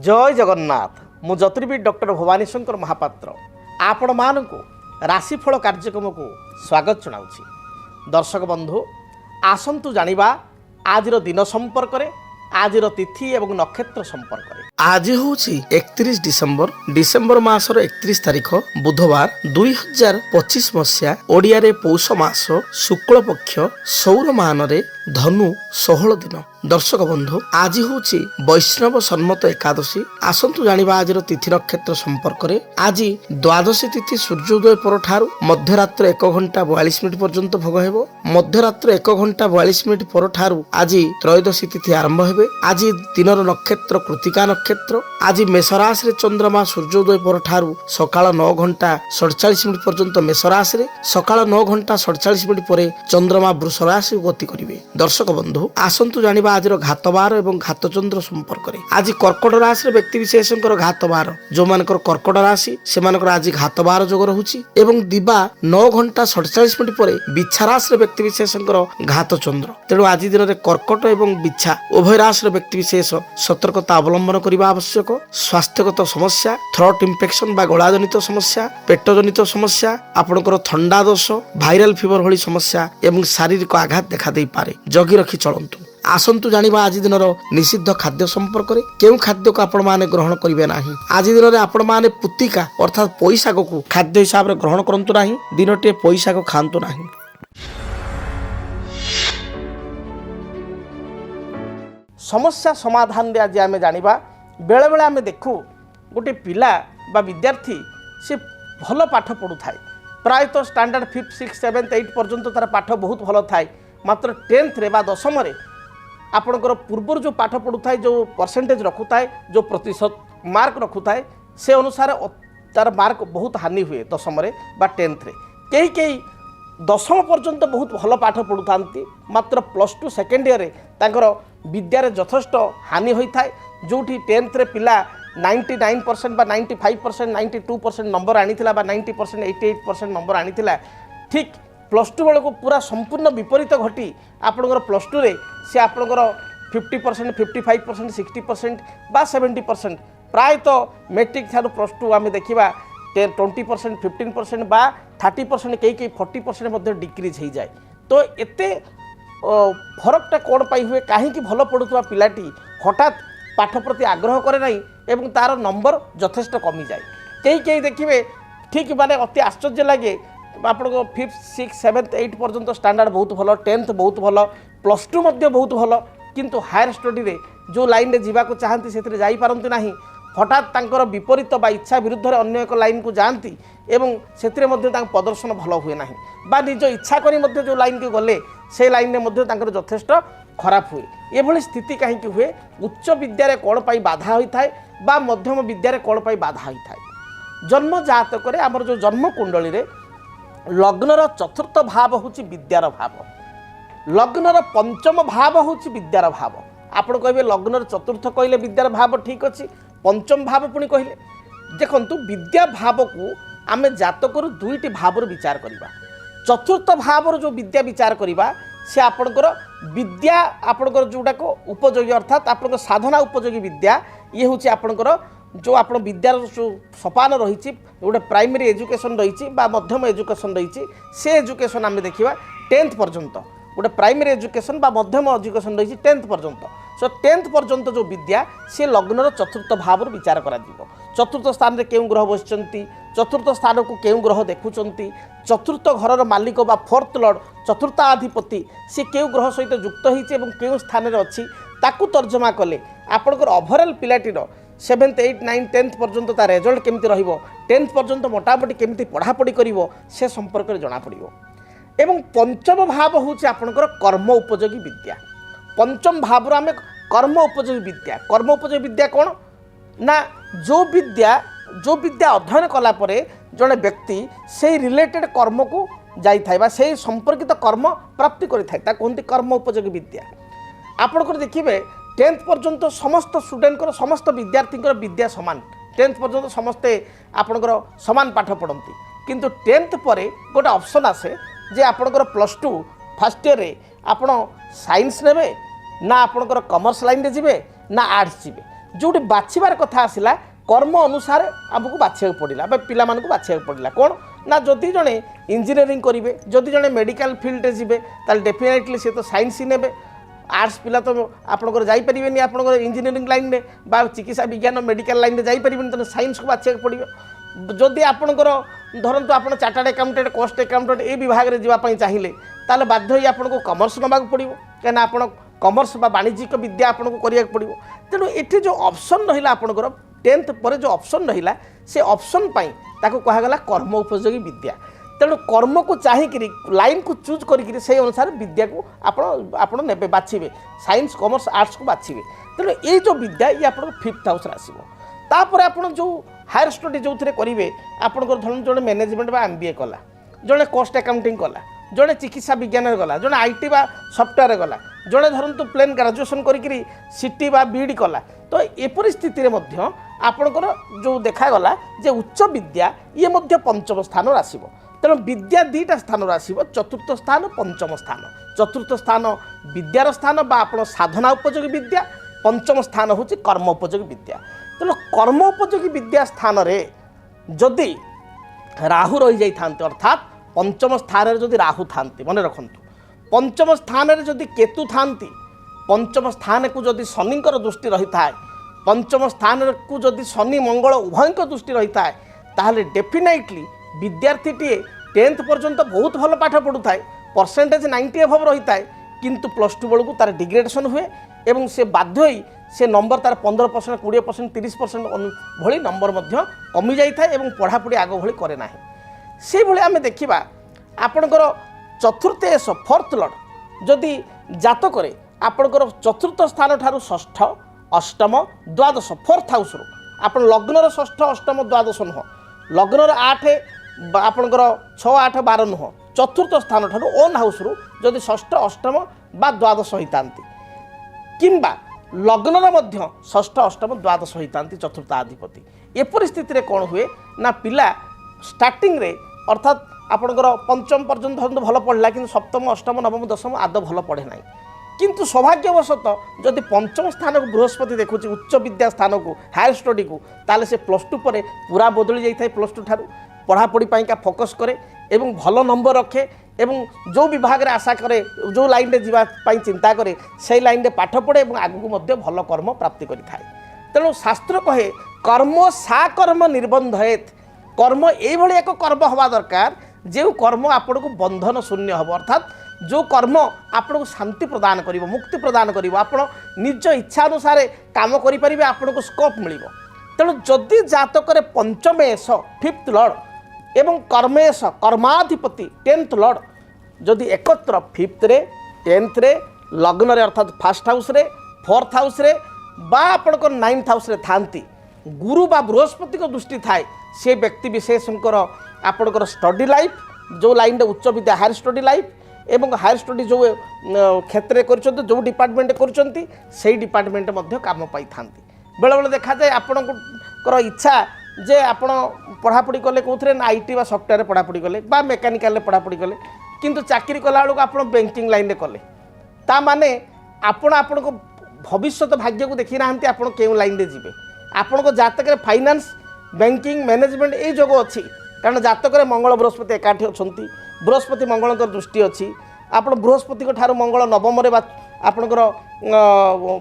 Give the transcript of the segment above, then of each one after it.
जय जगन्नाथ मु ज्योतिर्विद डॉक्टर भवानी शंकर महापात्र आपण मानकु राशिफल कार्यक्रम को स्वागत जनाऊँगी। दर्शक बंधु आसंतु जानिबा आजिर दिन संपर्क में आजिर तिथि एवं नक्षत्र संपर्क में। आज हूँ 31 डिसेम्बर मासर 31 तारिख बुधवार 2025 मसीहा ओडिया रे पौष मास शुक्ल पक्ष सौर मानरे धनु 16 दिन। दर्शक बंधु आज हूँ वैष्णव सम्मत एकादशी। आसंतु जानिबा आजिर तिथि नक्षत्र संपर्क में। आज द्वादशी तिथि सूर्योदय पर ठारू मध्यरात्र 1 घंटा 42 मिनिट पर्यंत भोग हेबो। मध्यरात्र 1 घंटा 42 मिनिट पर ठारू आज त्रयोदशी तिथि आरंभ हेबे। आज दिनर नक्षत्र कृतिका नक्षत्र। आज मेष राशि रे चंद्रमा सूर्योदय पर ठारू सकाळ 9 घंटा 47 मिनिट पर्यंत मेष राशि रे, सकाळ 9 घंटा 47 मिनिट पर चंद्रमा वृष राशि गति करिवे। दर्शक बंधु आसंतु जानिबा आज घातबार एवं घातचंद्र संपर्क में। आज कर्कट राशि व्यक्ति विशेषकर घातबार जो मानकर कर्कट राशि से आज घातबार जोग रहुछि एवं दिबा 9 घंटा 47 मिनिट पर बिच्छा राशि व्यक्ति विशेषकर घातचंद्र। तेणु आज दिन में कर्कट एवं बिच्छा उभय राशि व्यक्ति विशेष सतर्कता अवलंबन करने आवश्यक। स्वास्थ्यगत समस्या, थ्रोट इन्फेक्शन बा गलाजनित समस्या, पेटजनित समस्या, आपणकर थंडा दोष, भाइराल फीवर भली समस्या एवं शारीरिक आघात देखा दे पारे। जगी रखी चलंतु। आसंतु जानिबा आज दिन निषिद्ध खाद्य संपर्क में। केउ खाद्य को आपण माने ग्रहण करिवे नाही। आज दिन में आपण माने पुतिका अर्थात पोई शाग को खाद्य हिसाब रे ग्रहण करंतु नाही। दिनटे पोई शाग खांतु नाही। समस्या समाधान रे आज आमे जानिबा बेले बेले आमे देखू गोटे पिला बा विद्यार्थी से भल पाठ पढ़ु थाए। प्रायतः standard 5th 6th 7th 8th पर्यंत तार पाठ बहुत भल थाए। मात्र 10th रे बा 10th रे आपणकर पूर्व जो पाठ पढ़ु थाए, जो परसेंटेज रखु थाए, जो प्रतिशत मार्क रखु थाए, से अनुसार तार मार्क बहुत हानि हुए 10th रे बा 10th रे। कई कई 10th पर्यंत बहुत भल पाठ पढ़ु थांती, मात्र +2 सेकेंड ईयर रे तांकर विद्यारे यथेष्ट हानि होता है। जोठी 10th रे पिला 99% बा 95% 92% नंबर आनीथिला बा 90% 88% नंबर आनीथिला, ठीक +2 बेलू पूरा संपूर्ण विपरीत घटी आपणकर +2 रे से आपणकर 50% 55% 60% बा 70% प्रायतः मेट्रिक ठारू +2 आम देखा 20% 15% बा 30% कई 40% मध्य डिक्रीज हो जाए। तो एते फरकटा कौन पाई हुए कहीं भल पढ़ुवा पिलाटी हठात पाठ प्रति आग्रह करे नहीं एवं तार नंबर यथेष्ट कमी जाए। कई कई देखिए ठीक माने अति आश्चर्य लगे आप 5th 6th 7th 8th पर्यंत स्टैंडर्ड बहुत भल, 10th बहुत भल, +2 मध्य बहुत भल, किंतु हायर स्टडी रे जो लाइन रे जीवा को चाहती से जाई पारंती नाही। हठात तांकर विपरीत बा इच्छा विरुद्ध अन्य एक लाइन को जाती एवं से प्रदर्शन भल हुए ना बा निज इच्छा करी मध्य जो लाइन के गले से लाइन में मध्य तांकर यथेष्ट खराब हुए। ये स्थिति कहीं हुए उच्च विद्यारे कौन पाई बाधा होता है बा मध्यम विद्यारे कौन पाई बाधा होता है। जन्म जातक आमर जो जन्म कुंडली रे लग्नर चतुर्थ भाव हूँ विद्यार भाव, लग्नर पंचम भाव हूँ विद्यार भाव। आपण कहे लग्नर चतुर्थ कहले विद्यार भाव ठीक अच्छी, पंचम भाव पुणी कहले देखु विद्या भाव को आम जातक दुईटी भाव विचार करवा। चतुर्थ भाव जो विद्या विचार करवा से आपणकर विद्या आपणकर जोटाक उपयोगी अर्थात आपणकर साधना उपयोगी विद्या ये हूँ आपणकर जो आप विद्यार जो सोपान रही गोटे प्राइमरी एजुकेशन रही मध्यम एजुकेशन रही से एजुकेशन आम देखा 10th पर्यंत गोटे प्राइमरी एजुकेशन बा मध्यम एजुकेशन रही 10th पर्यंत। सो 10th पर्यंत जो विद्या से लग्नर चतुर्थ भाव विचार करा। चतुर्थ स्थान में केउं ग्रह बसिचंती, चतुर्थ स्थान को केउं ग्रह देखुचंती, चतुर्थ घरर मालिक बा 4th लॉर्ड चतुर्थाधिपति से केउं ग्रह सहित युक्त होइछि एवं केउं स्थान रे अछि ताकू तर्जमा कले आपणकर overall पिलाटीर 7th 8th 9th 10th पर्यंत तार रिजल्ट केमती रहिबो, 10th पर्यंत मोटामोटी केमती पढ़ापढ़ी करिवो से संपर्क में जना पड़िबो। एवं पंचम भाव हूँ आपणकर कर्म उपयोगी विद्या। पंचम भाव आम कर्म उपयोगी विद्या, कर्म उपयोगी विद्या कौन ना जो विद्या अध्ययन कला परे जड़े व्यक्ति से रिलेटेड कर्म को जाए से संपर्कित कर्म प्राप्ति करें कहते कर्म उपयोगी विद्या। आपणकर देखिए 10th पर्यंत समस्त स्टूडेंट समस्त विद्यार्थी विद्या सामान 10th पर्यंत समस्ते आपणकर सामान पाठ पढ़ती, किंतु 10th पर गोटे ऑप्शन आसे जे आपणकर +2 फर्स्ट ईयर रे आपण साइंस नेबे ना आपणकर कॉमर्स लाइन रे जिबे ना आर्ट्स जिबे। जोटी बाछिबार कथा आसला कर्म अनुसार आमको बाछा पड़ा पिला बाछा पड़ा कौन ना जदि जड़े इंजीनियरिंग करेंगे जदि जड़े मेडिकल फील्ड जी डेफिनेटली सी तो साइंस ही ने आर्ट्स पिला तो आपंकर जापरेनि आप इंजीनियरिंग लाइन में बा चिकित्सा विज्ञान मेडिकल लाइन में जापरेनि तेना साइंस को बाछा पड़ो जदि आपंकर धरतु आप चार्टार्ड अकाउंटेंट कॉस्ट अकाउंटेंट ए विभाग में जावाई चाहिए ताले बाध्य होई आपको कमर्स नवाक पड़ो कहीं आप कमर्स बा वाणिज्यिक विद्या आपको करिया पड़ो तेणु ये जो ऑप्शन रहा आपंकर 10th पर जो ऑप्शन रहा से ऑप्शन पाई ताको कहगला कर्म उपयोगी विद्या तेणु कर्म को चाहिए लाइन को चूज करी से अनुसार विद्या को आपण ने बाछिबे साइंस कमर्स आर्ट्स को बाछिबे तेणु ये जो विद्या ये आप 5th हाउस आसो तापर आप जो हायर स्टडी जो करेंगे आपंकर धरन जो मैनेजमेंट बा MBA कला जड़े कॉस्ट अकाउंटिंग कला जड़े चिकित्सा विज्ञान गला जड़े IT बा सॉफ्टवेयर गला जड़े धरतु प्लेन ग्रेजुएशन करी CT बा BD कला तो एपरी स्थिति आपणकर जो देखागला जे उच्च विद्या ये मध्य पंचम स्थान आसो तेणु विद्या 2टा स्थान आसो चतुर्थ स्थान पंचम स्थान चतुर्थ स्थान विद्यार स्थान बा आप साधना उपयोगी विद्या पंचम स्थान हूँ कर्म उपयोगी विद्या तेणु कर्म उपयोगी विद्या स्थान रे जदि राहु रही जाइथान्ते अर्थात पंचम स्थान रे जदि राहु थान्ते मन रखंतु पंचम स्थान रे जदि केतु थान्ती पंचम स्थान को जदि शनिंकर दृष्टि रही था पंचम स्थान को जदि शनि मंगल उभयंक दृष्टि रही था ताहले डेफिनेटली विद्यार्थीटीए 10th पर्यंत बहुत भल पाठ पढ़ु थाए परसेंटेज 90 एभव रही था किंतु +2 बेलू तार डिग्रेडेशन हुए एवं से बाध्य होई से नंबर तार 15% 20% 30% भली नंबर मध्य कमी जाई था एवं पढ़ापढ़ी आग भली करे नाही से भली आमे देखिबा आपनकर चतुर्थेश 4th लॉर्ड जदि जातक रे आपनकर चतुर्थ स्थान ठारू षष्ठ अष्टम द्वादश 4th हाउस रो आप लग्नर षष्ठ अष्टम द्वादश नुह लग्नर 8 आपनकर 6 8 12 नुह चतुर्थ स्थान ठारू ओन हाउस रो जदि षष्ठ अष्टम बा द्वादश होइतांती किंबा लग्नर मध्य षष्ठ अष्टम द्वादश होइतांती चतुर्थ अधिपति ए परिस्थिति रे कोन हुए ना पिला स्टार्टिंग रे अर्थात आपनकर पंचम पर्यंत भल पढ़ला कि सप्तम अष्टम नवम दशम आद भल पढ़े ना किंतु सौभाग्यवशत जदि पंचम स्थान को बृहस्पति देखुची उच्च विद्या स्थान को हायर स्टडी को ताले से +2 पर पूरा बदली जाए +2 ठारू पढ़ापढ़ी का फोकस करे एवं भल नंबर रखे एवं जो विभाग रे आशा करे जो लाइन रे जीवाई चिंता करे से लाइन रे पाठ पढ़े और आगू मध्य भल कर्म प्राप्ति करि थाए तेणु शास्त्र कहे कर्म सा कर्म निर्बंधयेत कर्म ये एक कर्म हवा दरकार जो कर्म आपन को बंधन शून्य हम अर्थात जो कर्म आपन को शांति प्रदान करिवो मुक्ति प्रदान करिवो आपन निज इच्छा अनुसार काम करि परिबे आपन को स्कोप मिलिवो तेणु जदि जातक रे पंचमेश 5th लॉर्ड एवं कर्मेश कर्माधिपति 10th लॉर्ड जदि एकत्र 5th रे 10th रे लग्न रे अर्थात 1st हाउस रे 4th हाउस रे बा आपन को 9th हाउस रे थांती गुरु बा बृहस्पति को दृष्टि थाए से व्यक्ति विशेषकर आपनकर स्टडी लाइफ जो लाइन रे उच्च विद्या हायर स्टडी लाइफ एवं हायर स्टडी जो क्षेत्र कर जो डिपार्टमेंट कर डिपार्टमेंट काम पाई था बेले बेले देखा जाए आपणकर इच्छा जे आपण पढ़ापढ़ी कले कौन ना IT बा सॉफ्टवेयर पढ़ापढ़ी कले बा मेकानिकल पढ़ापढ़ी कले किंतु चाकरी कला बेलू आप बैंकिंग लाइन में कले ता माने आपण को भविष्य भाग्य को देखी ना आप लाइन में जी आपण को जातक फाइनान्स बैंकिंग मैनेजमेंट ये जोग अच्छी कारण जातक मंगल बृहस्पति एकाठी अच्छा बृहस्पति मंगल दृष्टि अच्छी आप बृहस्पति ठार मंगल नवम आपणकर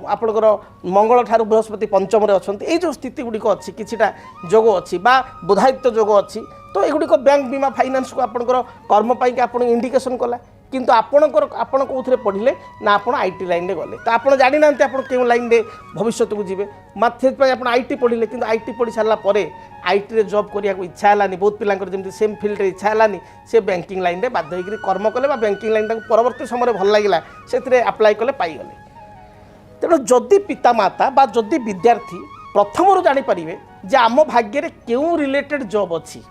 आपणकर मंगल ठार बृहस्पति पंचम अच्छा ये जो स्थिति गुड़िक अच्छी किछिटा जोग अच्छी बा बुधायित्व जोग अच्छी तो युड़िक बैंक बीमा फाइनान्स को आपणकर कर्म पाई आप इंडिकेशन कला किंतु आपणकर आपण कौन पढ़ले ना आप IT लाइन में गले तो आप जानी ना आप क्यों लाइन में भविष्य को जी मत आप IT पढ़ले कि IT पढ़ी सारापर IT रे जॉब करने को इच्छा है बहुत पिलांकर जमी सेम फील्ड रे इच्छा है से बैंकिंग लाइन में बाध्य होकर कर्म कले बैंकिंग लाइन परवर्ती समय भल लगे से अप्लाई कले पाईगले तेणु जदि पितामाता बा जदि विद्यार्थी प्रथम जानीपारे जे आम भाग्य क्यों रिलेटेड जॉब अच्छी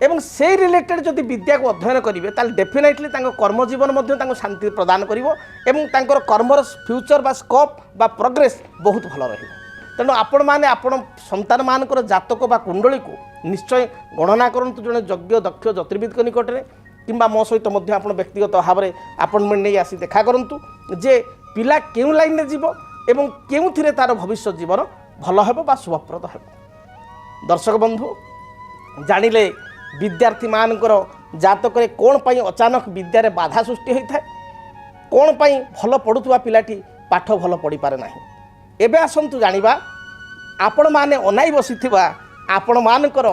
एवं से रिलेटेड जदि विद्या को अध्ययन करेंगे ताल डेफिनेटली कर्म जीवन शांति प्रदान करिवो एवं तांकर कर्मर फ्यूचर बा स्कोप बा प्रोग्रेस बहुत भल रहिबो तेणु आपण माने आपण संतान मानकर जातक बा कुंडली को निश्चय गणना करंतु जने योग्य दक्ष ज्योतिर्विद को निकट में किंबा मो सहित मध्य आपण व्यक्तिगत भाव में अपॉइंटमेंट नहीं आसी देखा करंतु जे पिला केउ लाइन में जीवो एवं केउथिरे तार भविष्य जीवन ଭଲ ହେବ ବା ଶୁଭପ୍ରଦ ହେବ। ଦର୍ଶକ ବନ୍ଧୁ ଜାଣିଲେ ବିଦ୍ୟାର୍ଥୀମାନଙ୍କର ଜାତକରେ କ'ଣ ପାଇଁ ଅଚାନକ ବିଦ୍ୟାରେ ବାଧା ସୃଷ୍ଟି ହୋଇଥାଏ, କ'ଣ ପାଇଁ ଭଲ ପଢ଼ୁଥିବା ପିଲାଟି ପାଠ ଭଲ ପଢ଼ିପାରେ ନାହିଁ। ଏବେ ଆସନ୍ତୁ ଜାଣିବା ଆପଣମାନେ ଅନାଇ ବସିଥିବା ଆପଣମାନଙ୍କର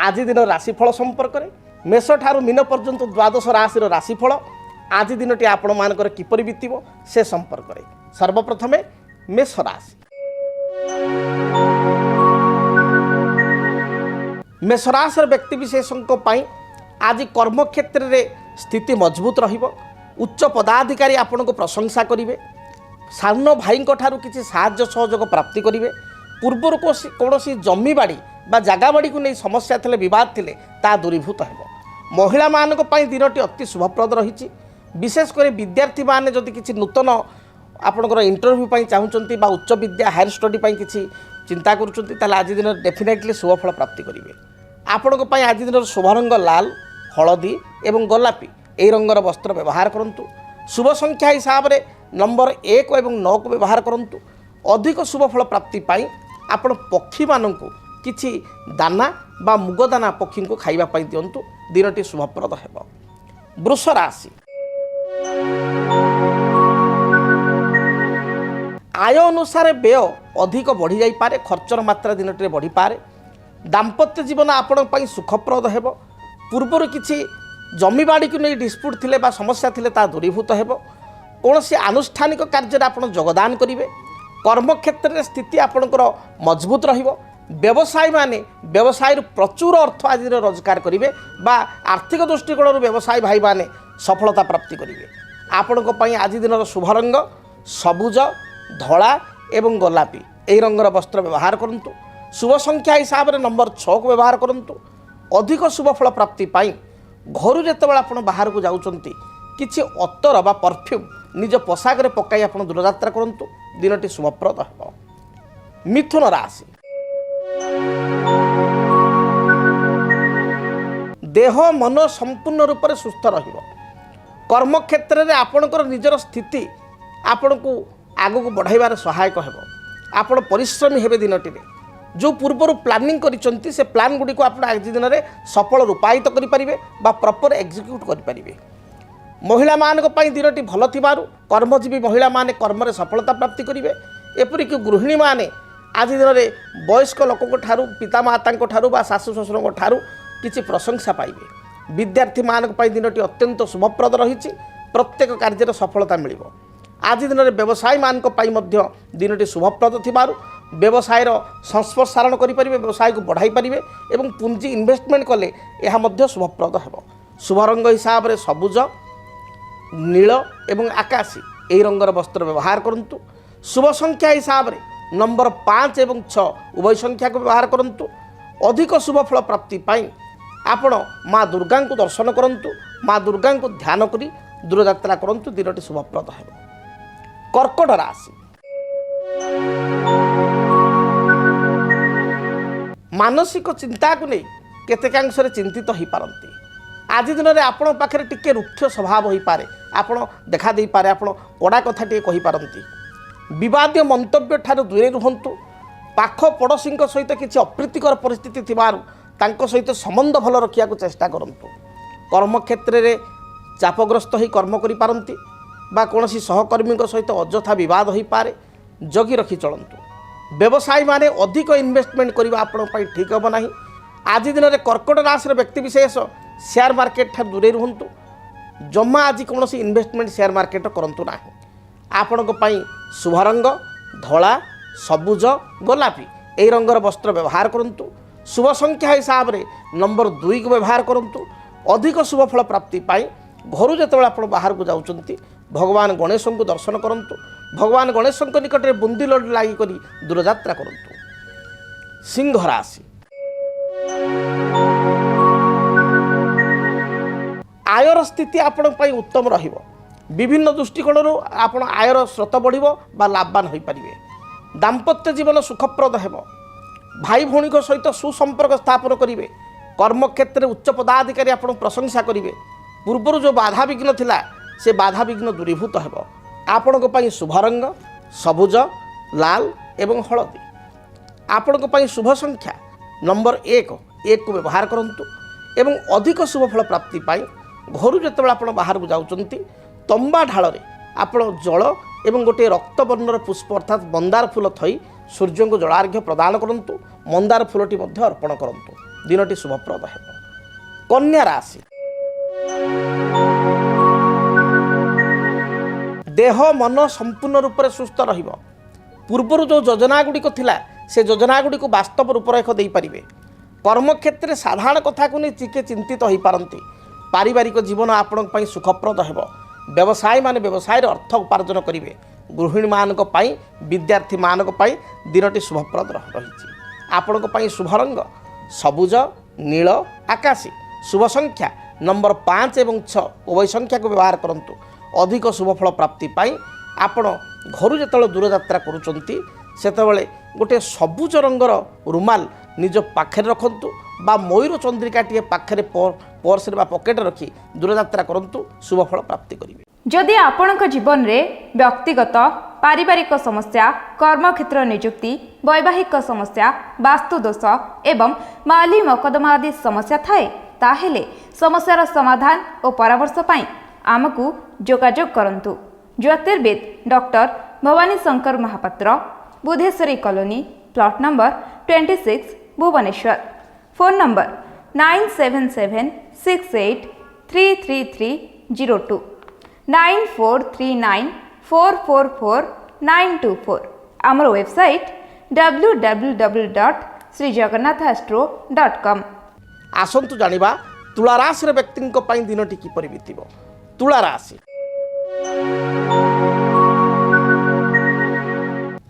ଆଜି ଦିନ ରାଶିଫଳ ସମ୍ପର୍କରେ। ମେଷ ଠାରୁ ମୀନ ପର୍ଯ୍ୟନ୍ତ ଦ୍ୱାଦଶ ରାଶିର ରାଶିଫଳ ଆଜି ଦିନଟି ଆପଣମାନଙ୍କର କିପରି ବିତିବ ସେ ସମ୍ପର୍କରେ। ସର୍ବପ୍ରଥମେ ମେଷ ରାଶି। ମେଷ ରାଶିର ବ୍ୟକ୍ତିବିଶେଷଙ୍କ ପାଇଁ ଆଜି କର୍ମକ୍ଷେତ୍ରରେ ସ୍ଥିତି ମଜବୁତ ରହିବ। ଉଚ୍ଚ ପଦାଧିକାରୀ ଆପଣଙ୍କୁ ପ୍ରଶଂସା କରିବେ। ସାନ ଭାଇଙ୍କ ଠାରୁ କିଛି ସାହାଯ୍ୟ ସହଯୋଗ ପ୍ରାପ୍ତି କରିବେ। ପୂର୍ବରୁ କୌଣସି ଜମିବାଡ଼ି ବା ଜାଗାବାଡ଼ିକୁ ନେଇ ସମସ୍ୟା ଥିଲେ, ବିବାଦ ଥିଲେ, ତାହା ଦୂରୀଭୂତ ହେବ। ମହିଳାମାନଙ୍କ ପାଇଁ ଦିନଟି ଅତି ଶୁଭପ୍ରଦ ରହିଛି। ବିଶେଷ କରି ବିଦ୍ୟାର୍ଥୀମାନେ ଯଦି କିଛି ନୂତନ ଆପଣଙ୍କର ଇଣ୍ଟରଭ୍ୟୁ ପାଇଁ ଚାହୁଁଛନ୍ତି ବା ଉଚ୍ଚ ବିଦ୍ୟା ହାୟର ଷ୍ଟଡି ପାଇଁ କିଛି ଚିନ୍ତା କରୁଛନ୍ତି, ତାହେଲେ ଆଜି ଦିନ ଡେଫିନେଟଲି ଶୁଭଫଳ ପ୍ରାପ୍ତି କରିବେ। ଆପଣଙ୍କ ପାଇଁ ଆଜି ଦିନର ଶୁଭରଙ୍ଗ ଲାଲ, ହଳଦୀ ଏବଂ ଗୋଲାପୀ ଏହି ରଙ୍ଗର ବସ୍ତ୍ର ବ୍ୟବହାର କରନ୍ତୁ। ଶୁଭ ସଂଖ୍ୟା ହିସାବରେ ନମ୍ବର 1 ଏବଂ 9କୁ ବ୍ୟବହାର କରନ୍ତୁ। ଅଧିକ ଶୁଭଫଳ ପ୍ରାପ୍ତି ପାଇଁ ଆପଣ ପକ୍ଷୀମାନଙ୍କୁ କିଛି ଦାନା ବା ମୁଗ ଦାନା ପକ୍ଷୀଙ୍କୁ ଖାଇବା ପାଇଁ ଦିଅନ୍ତୁ। ଦିନଟି ଶୁଭପ୍ରଦ ହେବ। ବୃଷ ରାଶି। ଆୟ ଅନୁସାରେ ବ୍ୟୟ ଅଧିକ ବଢ଼ିଯାଇପାରେ। ଖର୍ଚ୍ଚର ମାତ୍ରା ଦିନଟିରେ ବଢ଼ିପାରେ। ଦାମ୍ପତ୍ୟ ଜୀବନ ଆପଣଙ୍କ ପାଇଁ ସୁଖପ୍ରଦ ହେବ। ପୂର୍ବରୁ କିଛି ଜମିବାଡ଼ିକୁ ନେଇ ଡିସ୍ପ୍ୟୁଟ୍ ଥିଲେ ବା ସମସ୍ୟା ଥିଲେ ତାହା ଦୂରୀଭୂତ ହେବ। କୌଣସି ଆନୁଷ୍ଠାନିକ କାର୍ଯ୍ୟରେ ଆପଣ ଯୋଗଦାନ କରିବେ। କର୍ମକ୍ଷେତ୍ରରେ ସ୍ଥିତି ଆପଣଙ୍କର ମଜବୁତ ରହିବ। ବ୍ୟବସାୟୀମାନେ ବ୍ୟବସାୟରୁ ପ୍ରଚୁର ଅର୍ଥ ଆଜିର ରୋଜଗାର କରିବେ ବା ଆର୍ଥିକ ଦୃଷ୍ଟିକୋଣରୁ ବ୍ୟବସାୟୀ ଭାଇମାନେ ସଫଳତା ପ୍ରାପ୍ତି କରିବେ। ଆପଣଙ୍କ ପାଇଁ ଆଜି ଦିନର ଶୁଭରଙ୍ଗ ସବୁଜ, ଧଳା ଏବଂ ଗୋଲାପୀ ଏହି ରଙ୍ଗର ବସ୍ତ୍ର ବ୍ୟବହାର କରନ୍ତୁ। ଶୁଭ ସଂଖ୍ୟା ହିସାବରେ ନମ୍ବର 6କୁ ବ୍ୟବହାର କରନ୍ତୁ। ଅଧିକ ଶୁଭଫଳ ପ୍ରାପ୍ତି ପାଇଁ ଘରୁ ଯେତେବେଳେ ଆପଣ ବାହାରକୁ ଯାଉଛନ୍ତି କିଛି ଅତର ବା ପରଫ୍ୟୁମ୍ ନିଜ ପୋଷାକରେ ପକାଇ ଆପଣ ଦୂରଯାତ୍ରା କରନ୍ତୁ। ଦିନଟି ଶୁଭପ୍ରଦ ହେବ। ମିଥୁନ ରାଶି। ଦେହ ମନ ସମ୍ପୂର୍ଣ୍ଣ ରୂପରେ ସୁସ୍ଥ ରହିବ। କର୍ମକ୍ଷେତ୍ରରେ ଆପଣଙ୍କର ନିଜର ସ୍ଥିତି ଆପଣଙ୍କୁ ଆଗକୁ ବଢ଼ାଇବାରେ ସହାୟକ ହେବ। ଆପଣ ପରିଶ୍ରମୀ ହେବେ। ଦିନଟିରେ ଯେଉଁ ପୂର୍ବରୁ ପ୍ଲାନିଂ କରିଛନ୍ତି ସେ ପ୍ଲାନ୍ ଗୁଡ଼ିକୁ ଆପଣ ଆଜି ଦିନରେ ସଫଳ ରୂପାୟିତ କରିପାରିବେ ବା ପ୍ରପର ଏକ୍ଜିକ୍ୟୁଟ୍ କରିପାରିବେ। ମହିଳାମାନଙ୍କ ପାଇଁ ଦିନଟି ଭଲ ଥିବାରୁ କର୍ମଜୀବୀ ମହିଳାମାନେ କର୍ମରେ ସଫଳତା ପ୍ରାପ୍ତି କରିବେ। ଏପରିକି ଗୃହିଣୀମାନେ ଆଜି ଦିନରେ ବୟସ୍କ ଲୋକଙ୍କ ଠାରୁ, ପିତାମାତାଙ୍କ ଠାରୁ ବା ଶାଶୁ ଶ୍ୱଶୁରଙ୍କ ଠାରୁ କିଛି ପ୍ରଶଂସା ପାଇବେ। ବିଦ୍ୟାର୍ଥୀମାନଙ୍କ ପାଇଁ ଦିନଟି ଅତ୍ୟନ୍ତ ଶୁଭପ୍ରଦ ରହିଛି। ପ୍ରତ୍ୟେକ କାର୍ଯ୍ୟରେ ସଫଳତା ମିଳିବ। ଆଜି ଦିନରେ ବ୍ୟବସାୟୀମାନଙ୍କ ପାଇଁ ମଧ୍ୟ ଦିନଟି ଶୁଭପ୍ରଦ ଥିବାରୁ ବ୍ୟବସାୟର ସଂସ୍ପର୍ଶାରଣ କରିପାରିବେ, ବ୍ୟବସାୟକୁ ବଢ଼ାଇ ପାରିବେ ଏବଂ ପୁଞ୍ଜି ଇନଭେଷ୍ଟମେଣ୍ଟ କଲେ ଏହା ମଧ୍ୟ ଶୁଭପ୍ରଦ ହେବ। ଶୁଭରଙ୍ଗ ହିସାବରେ ସବୁଜ, ନୀଳ ଏବଂ ଆକାଶୀ ଏହି ରଙ୍ଗର ବସ୍ତ୍ର ବ୍ୟବହାର କରନ୍ତୁ। ଶୁଭ ସଂଖ୍ୟା ହିସାବରେ ନମ୍ବର 5 ଏବଂ 6 ଉଭୟ ସଂଖ୍ୟାକୁ ବ୍ୟବହାର କରନ୍ତୁ। ଅଧିକ ଶୁଭଫଳ ପ୍ରାପ୍ତି ପାଇଁ ଆପଣ ମା ଦୁର୍ଗାଙ୍କୁ ଦର୍ଶନ କରନ୍ତୁ। ମା ଦୁର୍ଗାଙ୍କୁ ଧ୍ୟାନ କରି ଦୂରଯାତ୍ରା କରନ୍ତୁ। ଦିନଟି ଶୁଭପ୍ରଦ ହେବ। କର୍କଟ ରାଶି। ମାନସିକ ଚିନ୍ତାକୁ ନେଇ କେତେକାଂଶରେ ଚିନ୍ତିତ ହୋଇପାରନ୍ତି। ଆଜି ଦିନରେ ଆପଣଙ୍କ ପାଖରେ ଟିକେ ରୁକ୍ଷ ସ୍ୱଭାବ ହୋଇପାରେ। ଆପଣ ଦେଖା ଦେଇପାରେ, ଆପଣ କଡ଼ା କଥା ଟିକେ କହିପାରନ୍ତି। ବିବାଦୀୟ ମନ୍ତବ୍ୟ ଠାରୁ ଦୂରେଇ ରୁହନ୍ତୁ। ପାଖ ପଡ଼ୋଶୀଙ୍କ ସହିତ କିଛି ଅପ୍ରୀତିକର ପରିସ୍ଥିତି ଥିବାରୁ ତାଙ୍କ ସହିତ ସମ୍ବନ୍ଧ ଭଲ ରଖିବାକୁ ଚେଷ୍ଟା କରନ୍ତୁ। କର୍ମକ୍ଷେତ୍ରରେ ଚାପଗ୍ରସ୍ତ ହୋଇ କର୍ମ କରିପାରନ୍ତି ବା କୌଣସି ସହକର୍ମୀଙ୍କ ସହିତ ଅଯଥା ବିବାଦ ହୋଇପାରେ। ଜଗି ରଖି ଚଳନ୍ତୁ। ବ୍ୟବସାୟୀମାନେ ଅଧିକ ଇନଭେଷ୍ଟମେଣ୍ଟ କରିବା ଆପଣଙ୍କ ପାଇଁ ଠିକ୍ ହେବ ନାହିଁ। ଆଜି ଦିନରେ କର୍କଟ ରାଶିର ବ୍ୟକ୍ତିବିଶେଷ ସେୟାର ମାର୍କେଟ ଠାରୁ ଦୂରେଇ ରୁହନ୍ତୁ। ଜମା ଆଜି କୌଣସି ଇନଭେଷ୍ଟମେଣ୍ଟ ସେୟାର ମାର୍କେଟ କରନ୍ତୁ ନାହିଁ। ଆପଣଙ୍କ ପାଇଁ ଶୁଭରଙ୍ଗ ଧଳା, ସବୁଜ, ଗୋଲାପୀ ଏହି ରଙ୍ଗର ବସ୍ତ୍ର ବ୍ୟବହାର କରନ୍ତୁ। ଶୁଭ ସଂଖ୍ୟା ହିସାବରେ ନମ୍ବର 2କୁ ବ୍ୟବହାର କରନ୍ତୁ। ଅଧିକ ଶୁଭଫଳ ପ୍ରାପ୍ତି ପାଇଁ ଘରୁ ଯେତେବେଳେ ଆପଣ ବାହାରକୁ ଯାଉଛନ୍ତି ଭଗବାନ ଗଣେଶଙ୍କୁ ଦର୍ଶନ କରନ୍ତୁ। ଭଗବାନ ଗଣେଶଙ୍କ ନିକଟରେ ବୁନ୍ଦି ଲଡ଼ୁ ଲାଗିକରି ଦୂରଯାତ୍ରା କରନ୍ତୁ। ସିଂହ ରାଶି। ଆୟର ସ୍ଥିତି ଆପଣଙ୍କ ପାଇଁ ଉତ୍ତମ ରହିବ। ବିଭିନ୍ନ ଦୃଷ୍ଟିକୋଣରୁ ଆପଣ ଆୟର ସ୍ରୋତ ବଢ଼ିବ ବା ଲାଭବାନ ହୋଇପାରିବେ। ଦାମ୍ପତ୍ୟ ଜୀବନ ସୁଖପ୍ରଦ ହେବ। ଭାଇ ଭଉଣୀଙ୍କ ସହିତ ସୁସମ୍ପର୍କ ସ୍ଥାପନ କରିବେ। କର୍ମକ୍ଷେତ୍ରରେ ଉଚ୍ଚ ପଦାଧିକାରୀ ଆପଣଙ୍କୁ ପ୍ରଶଂସା କରିବେ। ପୂର୍ବରୁ ଯେଉଁ ବାଧାବିଘ୍ନ ଥିଲା ସେ ବାଧାବିଘ୍ନ ଦୂରୀଭୂତ ହେବ। ଆପଣଙ୍କ ପାଇଁ ଶୁଭରଙ୍ଗ ସବୁଜ, ଲାଲ ଏବଂ ହଳଦୀ। ଆପଣଙ୍କ ପାଇଁ ଶୁଭ ସଂଖ୍ୟା ନମ୍ବର 1 କୁ ବ୍ୟବହାର କରନ୍ତୁ ଏବଂ ଅଧିକ ଶୁଭ ଫଳ ପ୍ରାପ୍ତି ପାଇଁ ଘରୁ ଯେତେବେଳେ ଆପଣ ବାହାରକୁ ଯାଉଛନ୍ତି ତମ୍ବା ଢାଳରେ ଆପଣ ଜଳ ଏବଂ ଗୋଟିଏ ରକ୍ତବର୍ଣ୍ଣର ପୁଷ୍ପ ଅର୍ଥାତ୍ ମନ୍ଦାର ଫୁଲ ଥୋଇ ସୂର୍ଯ୍ୟଙ୍କୁ ଜଳାର୍ଘ୍ୟ ପ୍ରଦାନ କରନ୍ତୁ। ମନ୍ଦାର ଫୁଲଟି ମଧ୍ୟ ଅର୍ପଣ କରନ୍ତୁ। ଦିନଟି ଶୁଭପ୍ରଦ ହେବ। କନ୍ୟା ରାଶି, ଦେହ ମନ ସମ୍ପୂର୍ଣ୍ଣ ରୂପରେ ସୁସ୍ଥ ରହିବ। ପୂର୍ବରୁ ଯେଉଁ ଯୋଜନା ଗୁଡ଼ିକ ଥିଲା ସେ ଯୋଜନା ଗୁଡ଼ିକୁ ବାସ୍ତବ ରୂପରେଖ ଦେଇପାରିବେ। କର୍ମକ୍ଷେତ୍ରରେ ସାଧାରଣ କଥାକୁ ନେଇ ଟିକେ ଚିନ୍ତିତ ହୋଇପାରନ୍ତି। ପାରିବାରିକ ଜୀବନ ଆପଣଙ୍କ ପାଇଁ ସୁଖପ୍ରଦ ହେବ। ବ୍ୟବସାୟୀମାନେ ବ୍ୟବସାୟରେ ଅର୍ଥ ଉପାର୍ଜନ କରିବେ। ଗୃହିଣୀମାନଙ୍କ ପାଇଁ ବିଦ୍ୟାର୍ଥୀମାନଙ୍କ ପାଇଁ ଦିନଟି ଶୁଭପ୍ରଦ ରହିଛି। ଆପଣଙ୍କ ପାଇଁ ଶୁଭ ରଙ୍ଗ ସବୁଜ, ନୀଳ, ଆକାଶୀ। ଶୁଭ ସଂଖ୍ୟା ନମ୍ବର 5 ଏବଂ 6 ଉଭୟ ସଂଖ୍ୟାକୁ ବ୍ୟବହାର କରନ୍ତୁ। ଅଧିକ ଶୁଭଫଳ ପ୍ରାପ୍ତି ପାଇଁ ଆପଣ ଘରୁ ଯେତେବେଳେ ଦୂରଯାତ୍ରା କରୁଛନ୍ତି ସେତେବେଳେ ଗୋଟିଏ ସବୁଜ ରଙ୍ଗର ରୁମାଲ ନିଜ ପାଖରେ ରଖନ୍ତୁ ବା ମୟୂର ଚନ୍ଦ୍ରିକାଟିଏ ପାଖରେ ପର୍ସରେ ବା ପକେଟରେ ରଖି ଦୂରଯାତ୍ରା କରନ୍ତୁ। ଶୁଭଫଳ ପ୍ରାପ୍ତି କରିବେ। ଯଦି ଆପଣଙ୍କ ଜୀବନରେ ବ୍ୟକ୍ତିଗତ ପାରିବାରିକ ସମସ୍ୟା, କର୍ମକ୍ଷେତ୍ର ନିଯୁକ୍ତି, ବୈବାହିକ ସମସ୍ୟା, ବାସ୍ତୁଦୋଷ ଏବଂ ମାଲି ମକଦ୍ଦମା ଆଦି ସମସ୍ୟା ଥାଏ ତାହେଲେ ସମସ୍ୟାର ସମାଧାନ ଓ ପରାମର୍ଶ ପାଇଁ ଆମକୁ ଯୋଗାଯୋଗ କରନ୍ତୁ। ଜ୍ୟୋତିର୍ବିଦ doctor Bhabani Shankar Mahapatra, Budheswari colony, plot number 26, Bhubaneswar. Phone number 9776833302 9439444924। ଆମର ୱେବସାଇଟ୍ www.srijagannathastro.com। ଆସନ୍ତୁ ଜାଣିବା ତୁଳା ରାଶିର ବ୍ୟକ୍ତିଙ୍କ ପାଇଁ ଦିନଟି କିପରି ବିତିବ। ତୁଳା ରାଶି,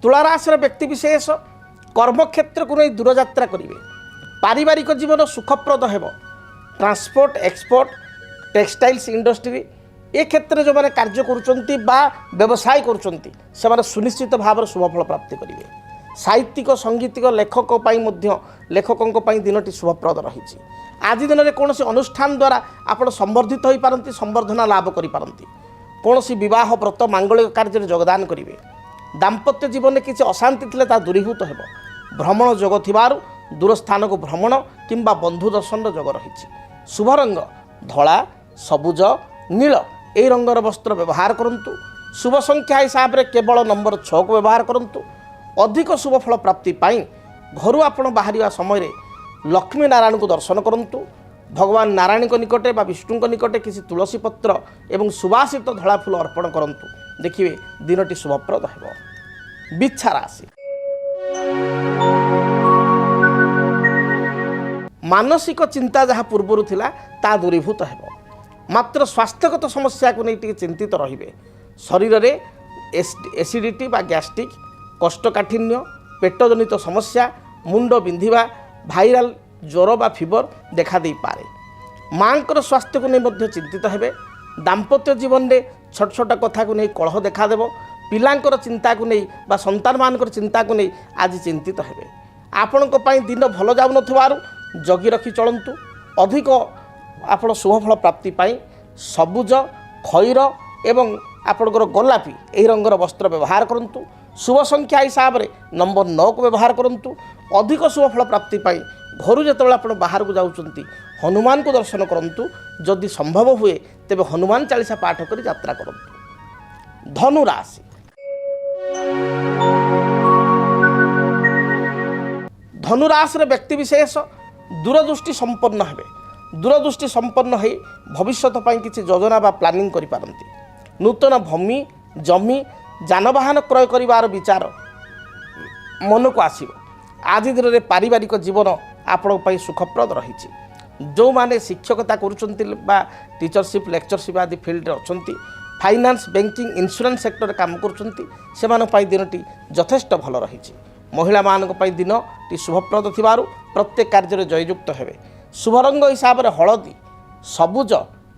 ତୁଳା ରାଶିର ବ୍ୟକ୍ତିବିଶେଷ କର୍ମକ୍ଷେତ୍ରକୁ ନେଇ ଦୂରଯାତ୍ରା କରିବେ। ପାରିବାରିକ ଜୀବନ ସୁଖପ୍ରଦ ହେବ। ଟ୍ରାନ୍ସପୋର୍ଟ, ଏକ୍ସପୋର୍ଟ, ଟେକ୍ସଟାଇଲ୍ସ ଇଣ୍ଡଷ୍ଟ୍ରି ଏ କ୍ଷେତ୍ରରେ ଯେଉଁମାନେ କାର୍ଯ୍ୟ କରୁଛନ୍ତି ବା ବ୍ୟବସାୟ କରୁଛନ୍ତି ସେମାନେ ସୁନିଶ୍ଚିତ ଭାବରେ ଶୁଭଫଳ ପ୍ରାପ୍ତି କରିବେ। ସାହିତ୍ୟିକ, ସଙ୍ଗୀତିକ ଲେଖକଙ୍କ ପାଇଁ ଦିନଟି ଶୁଭପ୍ରଦ ରହିଛି। ଆଜି ଦିନରେ କୌଣସି ଅନୁଷ୍ଠାନ ଦ୍ୱାରା ଆପଣ ସମ୍ବର୍ଦ୍ଧିତ ହୋଇପାରନ୍ତି, ସମ୍ବର୍ଦ୍ଧନା ଲାଭ କରିପାରନ୍ତି। କୌଣସି ବିବାହ, ବ୍ରତ, ମାଙ୍ଗଳିକ କାର୍ଯ୍ୟରେ ଯୋଗଦାନ କରିବେ। ଦାମ୍ପତ୍ୟ ଜୀବନରେ କିଛି ଅଶାନ୍ତି ଥିଲେ ତାହା ଦୂରୀଭୂତ ହେବ। ଭ୍ରମଣ ଯୋଗ ଥିବାରୁ ଦୂର ସ୍ଥାନକୁ ଭ୍ରମଣ କିମ୍ବା ବନ୍ଧୁ ଦର୍ଶନର ଯୋଗ ରହିଛି। ଶୁଭ ରଙ୍ଗ ଧଳା, ସବୁଜ, ନୀଳ ଏହି ରଙ୍ଗର ବସ୍ତ୍ର ବ୍ୟବହାର କରନ୍ତୁ। ଶୁଭ ସଂଖ୍ୟା ହିସାବରେ କେବଳ ନମ୍ବର 6କୁ ବ୍ୟବହାର କରନ୍ତୁ। ଅଧିକ ଶୁଭଫଳ ପ୍ରାପ୍ତି ପାଇଁ ଘରୁ ଆପଣ ବାହାରିବା ସମୟରେ ଲକ୍ଷ୍ମୀ ନାରାୟଣଙ୍କୁ ଦର୍ଶନ କରନ୍ତୁ। ଭଗବାନ ନାରାୟଣଙ୍କ ନିକଟରେ ବା ବିଷ୍ଣୁଙ୍କ ନିକଟରେ କିଛି ତୁଳସୀ ପତ୍ର ଏବଂ ସୁବାସିତ ଧଳା ଫୁଲ ଅର୍ପଣ କରନ୍ତୁ। ଦେଖିବେ ଦିନଟି ଶୁଭପ୍ରଦ ହେବ। ବିଚ୍ଛା ରାଶି, ମାନସିକ ଚିନ୍ତା ଯାହା ପୂର୍ବରୁ ଥିଲା ତାହା ଦୂରୀଭୂତ ହେବ। ମାତ୍ର ସ୍ୱାସ୍ଥ୍ୟଗତ ସମସ୍ୟାକୁ ନେଇ ଟିକେ ଚିନ୍ତିତ ରହିବେ। ଶରୀରରେ ଏସିଡ଼ିଟି ବା ଗ୍ୟାଷ୍ଟ୍ରିକ୍, କୋଷ୍ଠକାଠିନ୍ୟ, ପେଟଜନିତ ସମସ୍ୟା, ମୁଣ୍ଡ ବିନ୍ଧିବା, ଭାଇରାଲ ଜ୍ୱର ବା ଫିବର ଦେଖାଦେଇପାରେ। ମାଙ୍କର ସ୍ୱାସ୍ଥ୍ୟକୁ ନେଇ ମଧ୍ୟ ଚିନ୍ତିତ ହେବେ। ଦାମ୍ପତ୍ୟ ଜୀବନରେ ଛୋଟ ଛୋଟ କଥାକୁ ନେଇ କଳହ ଦେଖାଦେବ। ପିଲାଙ୍କର ଚିନ୍ତାକୁ ନେଇ ବା ସନ୍ତାନମାନଙ୍କର ଚିନ୍ତାକୁ ନେଇ ଆଜି ଚିନ୍ତିତ ହେବେ। ଆପଣଙ୍କ ପାଇଁ ଦିନ ଭଲ ଯାଉନଥିବାରୁ ଜଗି ରଖି ଚଳନ୍ତୁ। ଅଧିକ ଆପଣ ଶୁଭଫଳ ପ୍ରାପ୍ତି ପାଇଁ ସବୁଜ, ଖଇର ଏବଂ ଆପଣଙ୍କର ଗୋଲାପୀ ଏହି ରଙ୍ଗର ବସ୍ତ୍ର ବ୍ୟବହାର କରନ୍ତୁ। ଶୁଭ ସଂଖ୍ୟା ହିସାବରେ ନମ୍ବର 9କୁ ବ୍ୟବହାର କରନ୍ତୁ। ଅଧିକ ଶୁଭଫଳ ପ୍ରାପ୍ତି ପାଇଁ ଘରୁ ଯେତେବେଳେ ଆପଣ ବାହାରକୁ ଯାଉଛନ୍ତି ହନୁମାନଙ୍କୁ ଦର୍ଶନ କରନ୍ତୁ। ଯଦି ସମ୍ଭବ ହୁଏ ତେବେ ହନୁମାନ ଚାଳିଶା ପାଠ କରି ଯାତ୍ରା କରନ୍ତୁ। ଧନୁ ରାଶି, ଧନୁ ରାଶିର ବ୍ୟକ୍ତିବିଶେଷ ଦୂରଦୃଷ୍ଟି ସମ୍ପନ୍ନ ହେବେ। ଦୂରଦୃଷ୍ଟି ସମ୍ପନ୍ନ ହୋଇ ଭବିଷ୍ୟତ ପାଇଁ କିଛି ଯୋଜନା ବା ପ୍ଲାନିଂ କରିପାରନ୍ତି। ନୂତନ ଭୂମି, ଜମି, ଯାନବାହନ କ୍ରୟ କରିବାର ବିଚାର ମନକୁ ଆସିବ। ଆଜି ଦିନରେ ପାରିବାରିକ ଜୀବନ ଆପଣଙ୍କ ପାଇଁ ସୁଖପ୍ରଦ ରହିଛି। ଯେଉଁମାନେ ଶିକ୍ଷକତା କରୁଛନ୍ତି ବା ଟିଚରସିପ୍, ଲେକ୍ଚରସିପ୍ ଆଦି ଫିଲ୍ଡରେ ଅଛନ୍ତି, ଫାଇନାନ୍ସ, ବ୍ୟାଙ୍କିଂ, ଇନ୍ସୁରାନ୍ସ ସେକ୍ଟରରେ କାମ କରୁଛନ୍ତି ସେମାନଙ୍କ ପାଇଁ ଦିନଟି ଯଥେଷ୍ଟ ଭଲ ରହିଛି। ମହିଳାମାନଙ୍କ ପାଇଁ ଦିନଟି ଶୁଭପ୍ରଦ ଥିବାରୁ ପ୍ରତ୍ୟେକ କାର୍ଯ୍ୟରେ ଜୟଯୁକ୍ତ ହେବେ। ଶୁଭ ରଙ୍ଗ ହିସାବରେ ହଳଦୀ, ସବୁଜ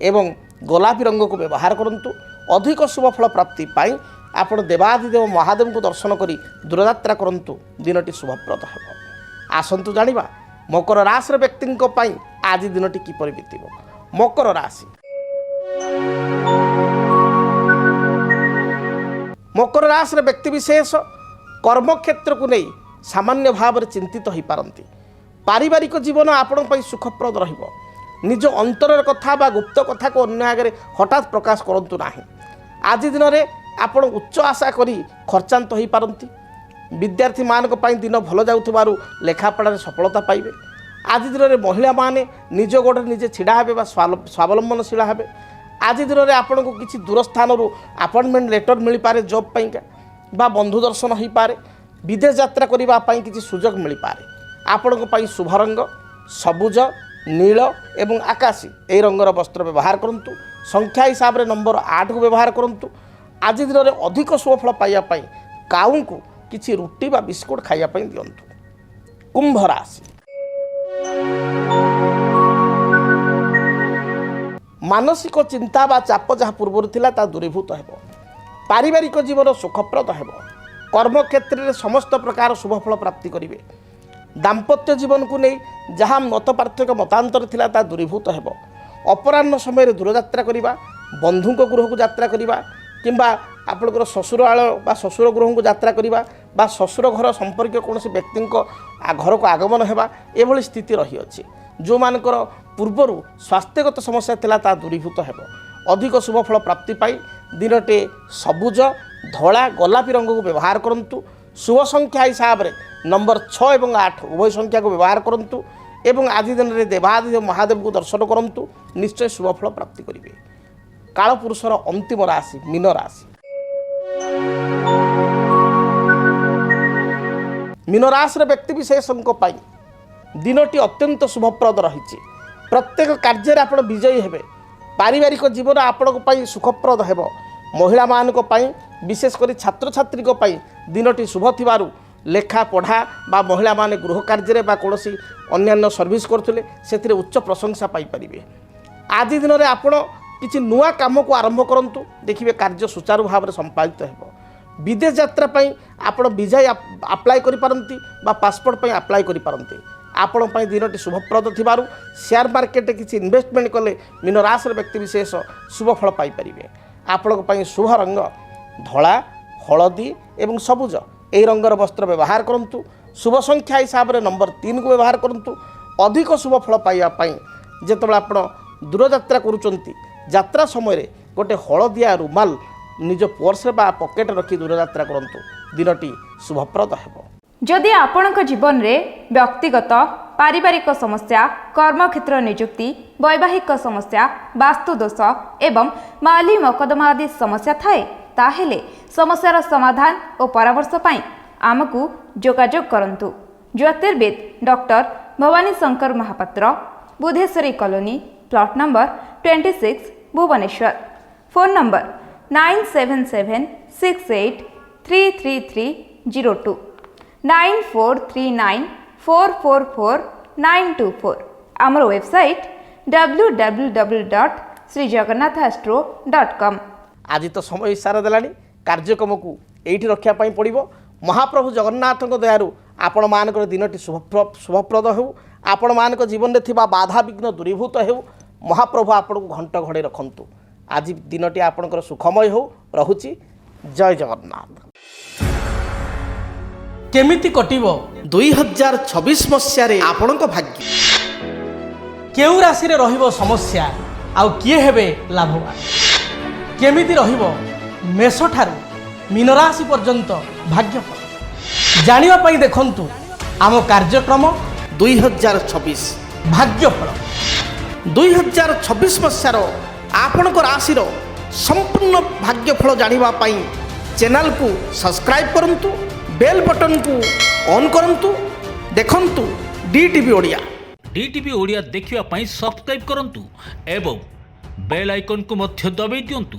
ଏବଂ ଗୋଲାପୀ ରଙ୍ଗକୁ ବ୍ୟବହାର କରନ୍ତୁ। ଅଧିକ ଶୁଭଫଳ ପ୍ରାପ୍ତି ପାଇଁ ଆପଣ ଦେବାଧିଦେବ ମହାଦେବଙ୍କୁ ଦର୍ଶନ କରି ଦୂରଯାତ୍ରା କରନ୍ତୁ। ଦିନଟି ଶୁଭପ୍ରଦ ହେବ। ଆସନ୍ତୁ ଜାଣିବା ମକର ରାଶିର ବ୍ୟକ୍ତିଙ୍କ ପାଇଁ ଆଜି ଦିନଟି କିପରି ବିତିବ। ମକର ରାଶି, ମକର ରାଶିର ବ୍ୟକ୍ତିବିଶେଷ କର୍ମକ୍ଷେତ୍ରକୁ ନେଇ ସାମାନ୍ୟ ଭାବରେ ଚିନ୍ତିତ ହୋଇପାରନ୍ତି। ପାରିବାରିକ ଜୀବନ ଆପଣଙ୍କ ପାଇଁ ସୁଖପ୍ରଦ ରହିବ। ନିଜ ଅନ୍ତରର କଥା ବା ଗୁପ୍ତ କଥାକୁ ଅନ୍ୟ ଆଗରେ ହଠାତ୍ ପ୍ରକାଶ କରନ୍ତୁ ନାହିଁ। ଆଜି ଦିନରେ ଆପଣ ଉଚ୍ଚ ଆଶା କରି ଖର୍ଚ୍ଚାନ୍ତ ହୋଇପାରନ୍ତି। ବିଦ୍ୟାର୍ଥୀମାନଙ୍କ ପାଇଁ ଦିନ ଭଲ ଯାଉଥିବାରୁ ଲେଖାପଢ଼ାରେ ସଫଳତା ପାଇବେ। ଆଜି ଦିନରେ ମହିଳାମାନେ ନିଜ ଗୋଡ଼ରେ ନିଜେ ଛିଡ଼ା ହେବେ ବା ସ୍ୱାବଲମ୍ବନଶୀଳ ହେବେ। ଆଜି ଦିନରେ ଆପଣଙ୍କୁ କିଛି ଦୂର ସ୍ଥାନରୁ ଆପଏଣ୍ଟମେଣ୍ଟ ଲେଟର ମିଳିପାରେ ଜବ୍ ପାଇଁକା ବା ବନ୍ଧୁ ଦର୍ଶନ ହୋଇପାରେ। ବିଦେଶ ଯାତ୍ରା କରିବା ପାଇଁ କିଛି ସୁଯୋଗ ମିଳିପାରେ। ଆପଣଙ୍କ ପାଇଁ ଶୁଭ ରଙ୍ଗ ସବୁଜ, ନୀଳ ଏବଂ ଆକାଶୀ ଏହି ରଙ୍ଗର ବସ୍ତ୍ର ବ୍ୟବହାର କରନ୍ତୁ। ସଂଖ୍ୟା ହିସାବରେ ନମ୍ବର 8କୁ ବ୍ୟବହାର କରନ୍ତୁ। ଆଜି ଦିନରେ ଅଧିକ ସୁଫଳ ପାଇବା ପାଇଁ କାଉଙ୍କୁ କିଛି ରୁଟି ବା ବିସ୍କୁଟ ଖାଇବା ପାଇଁ ଦିଅନ୍ତୁ। କୁମ୍ଭ ରାଶି। ମାନସିକ ଚିନ୍ତା ବା ଚାପ ଯାହା ପୂର୍ବରୁ ଥିଲା ତାହା ଦୂରୀଭୂତ ହେବ। ପାରିବାରିକ ଜୀବନ ସୁଖପ୍ରଦ ହେବ। କର୍ମକ୍ଷେତ୍ରରେ ସମସ୍ତ ପ୍ରକାର ଶୁଭଫଳ ପ୍ରାପ୍ତି କରିବେ। ଦାମ୍ପତ୍ୟ ଜୀବନକୁ ନେଇ ଯାହା ମତ ପାର୍ଥକ୍ୟ ମତାନ୍ତର ଥିଲା ତାହା ଦୂରୀଭୂତ ହେବ। ଅପରାହ୍ନ ସମୟରେ ଦୂରଯାତ୍ରା କରିବା, ବନ୍ଧୁଙ୍କ ଗୃହକୁ ଯାତ୍ରା କରିବା କିମ୍ବା ଆପଣଙ୍କର ଶ୍ୱଶୁରାଳୟ ବା ଶ୍ୱଶୁର ଗୃହକୁ ଯାତ୍ରା କରିବା ବା ଶ୍ୱଶୁର ଘର ସମ୍ପର୍କୀୟ କୌଣସି ବ୍ୟକ୍ତିଙ୍କ ଘରକୁ ଆଗମନ ହେବା ଏଭଳି ସ୍ଥିତି ରହିଅଛି। ଯେଉଁମାନଙ୍କର ପୂର୍ବରୁ ସ୍ୱାସ୍ଥ୍ୟଗତ ସମସ୍ୟା ଥିଲା ତାହା ଦୂରୀଭୂତ ହେବ। ଅଧିକ ଶୁଭଫଳ ପ୍ରାପ୍ତି ପାଇଁ ଦିନଟି ସବୁଜ, ଧଳା, ଗୋଲାପୀ ରଙ୍ଗକୁ ବ୍ୟବହାର କରନ୍ତୁ। ଶୁଭ ସଂଖ୍ୟା ହିସାବରେ ନମ୍ବର 6 ଏବଂ 8 ଉଭୟ ସଂଖ୍ୟାକୁ ବ୍ୟବହାର କରନ୍ତୁ ଏବଂ ଆଜି ଦିନରେ ଦେବାଦେବ ମହାଦେବଙ୍କୁ ଦର୍ଶନ କରନ୍ତୁ। ନିଶ୍ଚୟ ଶୁଭଫଳ ପ୍ରାପ୍ତି କରିବେ। କାଳପୁରୁଷର ଅନ୍ତିମ ରାଶି ମୀନ ରାଶି। ମୀନ ରାଶିର ବ୍ୟକ୍ତିବିଶେଷଙ୍କ ପାଇଁ ଦିନଟି ଅତ୍ୟନ୍ତ ଶୁଭପ୍ରଦ ରହିଛି। ପ୍ରତ୍ୟେକ କାର୍ଯ୍ୟରେ ଆପଣ ବିଜୟୀ ହେବେ। ପାରିବାରିକ ଜୀବନ ଆପଣଙ୍କ ପାଇଁ ସୁଖପ୍ରଦ ହେବ। ମହିଳାମାନଙ୍କ ପାଇଁ ବିଶେଷ କରି ଛାତ୍ରଛାତ୍ରୀଙ୍କ ପାଇଁ ଦିନଟି ଶୁଭ ଥିବାରୁ ଲେଖା ପଢ଼ା ବା ମହିଳାମାନେ ଗୃହ କାର୍ଯ୍ୟରେ ବା କୌଣସି ଅନ୍ୟାନ୍ୟ ସର୍ଭିସ୍ କରୁଥିଲେ ସେଥିରେ ଉଚ୍ଚ ପ୍ରଶଂସା ପାଇପାରିବେ। ଆଜି ଦିନରେ ଆପଣ କିଛି ନୂଆ କାମକୁ ଆରମ୍ଭ କରନ୍ତୁ, ଦେଖିବେ କାର୍ଯ୍ୟ ସୁଚାରୁ ଭାବରେ ସମ୍ପାଦିତ ହେବ। ବିଦେଶ ଯାତ୍ରା ପାଇଁ ଆପଣ ଭିଜା ଆପ୍ଲାଏ କରିପାରନ୍ତି ବା ପାସପୋର୍ଟ ପାଇଁ ଆପ୍ଲାଏ କରିପାରନ୍ତି। ଆପଣଙ୍କ ପାଇଁ ଦିନଟି ଶୁଭପ୍ରଦ ଥିବାରୁ ସେୟାର ମାର୍କେଟରେ କିଛି ଇନଭେଷ୍ଟମେଣ୍ଟ କଲେ ମୀନ ରାଶିର ବ୍ୟକ୍ତିବିଶେଷ ଶୁଭଫଳ ପାଇପାରିବେ। ଆପଣଙ୍କ ପାଇଁ ଶୁଭ ରଙ୍ଗ ଧଳା, ହଳଦୀ ଏବଂ ସବୁଜ ଏହି ରଙ୍ଗର ବସ୍ତ୍ର ବ୍ୟବହାର କରନ୍ତୁ। ଶୁଭ ସଂଖ୍ୟା ହିସାବରେ ନମ୍ବର 3କୁ ବ୍ୟବହାର କରନ୍ତୁ। ଅଧିକ ଶୁଭଫଳ ପାଇବା ପାଇଁ ଯେତେବେଳେ ଆପଣ ଦୂରଯାତ୍ରା କରୁଛନ୍ତି, ଯାତ୍ରା ସମୟରେ ଗୋଟିଏ ହଳଦିଆ ରୁମାଲ ନିଜ ପର୍ସରେ ବା ପକେଟରେ ରଖି ଦୂରଯାତ୍ରା କରନ୍ତୁ। ଦିନଟି ଶୁଭପ୍ରଦ ହେବ। ଯଦି ଆପଣଙ୍କ ଜୀବନରେ ବ୍ୟକ୍ତିଗତ ପାରିବାରିକ ସମସ୍ୟା, କର୍ମକ୍ଷେତ୍ର ନିଯୁକ୍ତି, ବୈବାହିକ ସମସ୍ୟା, ବାସ୍ତୁଦୋଷ ଏବଂ ମାଲି ମକଦ୍ଦମା ଆଦି ସମସ୍ୟା ଥାଏ, ତାହେଲେ ସମସ୍ୟାର ସମାଧାନ ଓ ପରାମର୍ଶ ପାଇଁ ଆମକୁ ଯୋଗାଯୋଗ କରନ୍ତୁ। ଜ୍ୟୋତିର୍ବିଦ doctor Bhabani Shankar Mahapatra, Budheswari colony, plot number 26, Bhubaneswar. Phone number 9776833302 9439444924। ଆମର ୱେବସାଇଟ୍ www.srijagannathastro.com। ଆଜି ତ ସମୟ ଇସାରା ଦେଲାଣି, କାର୍ଯ୍ୟକ୍ରମକୁ ଏଇଠି ରଖିବା ପାଇଁ ପଡ଼ିବ। ମହାପ୍ରଭୁ ଜଗନ୍ନାଥଙ୍କ ଦୟାରୁ ଆପଣମାନଙ୍କର ଦିନଟି ଶୁଭପ୍ରଦ ହେଉ। ଆପଣମାନଙ୍କ ଜୀବନରେ ଥିବା ବାଧାବିଘ୍ନ ଦୂରୀଭୂତ ହେଉ। ମହାପ୍ରଭୁ ଆପଣଙ୍କୁ ଘଣ୍ଟ ଘୋଡ଼େଇ ରଖନ୍ତୁ। ଆଜି ଦିନଟି ଆପଣଙ୍କର ସୁଖମୟ ହେଉ। ରହୁଛି। ଜୟ ଜଗନ୍ନାଥ। କେମିତି କଟିବ 2026 ମସିହାରେ ଆପଣଙ୍କ ଭାଗ୍ୟ? କେଉଁ ରାଶିରେ ରହିବ ସମସ୍ୟା ଆଉ କିଏ ହେବେ ଲାଭବାନ? କେମିତି ରହିବ ମେଷଠାରୁ ମୀନ ରାଶି ପର୍ଯ୍ୟନ୍ତ ଭାଗ୍ୟଫଳ? ଜାଣିବା ପାଇଁ ଦେଖନ୍ତୁ ଆମ କାର୍ଯ୍ୟକ୍ରମ 2026 ଭାଗ୍ୟଫଳ। 2026 ମସିହାର ଆପଣଙ୍କ ରାଶିର ସମ୍ପୂର୍ଣ୍ଣ ଭାଗ୍ୟଫଳ ଜାଣିବା ପାଇଁ ଚ୍ୟାନେଲକୁ ସବସ୍କ୍ରାଇବ୍ କରନ୍ତୁ, ବେଲ୍ ବଟନକୁ ଅନ୍ କରନ୍ତୁ। ଦେଖନ୍ତୁ DTV ଓଡ଼ିଆ। DTV ଓଡ଼ିଆ ଦେଖିବା ପାଇଁ ସବସ୍କ୍ରାଇବ୍ କରନ୍ତୁ ଏବଂ ବେଲ୍ ଆଇକନ୍କୁ ମଧ୍ୟ ଦବାଇ ଦିଅନ୍ତୁ।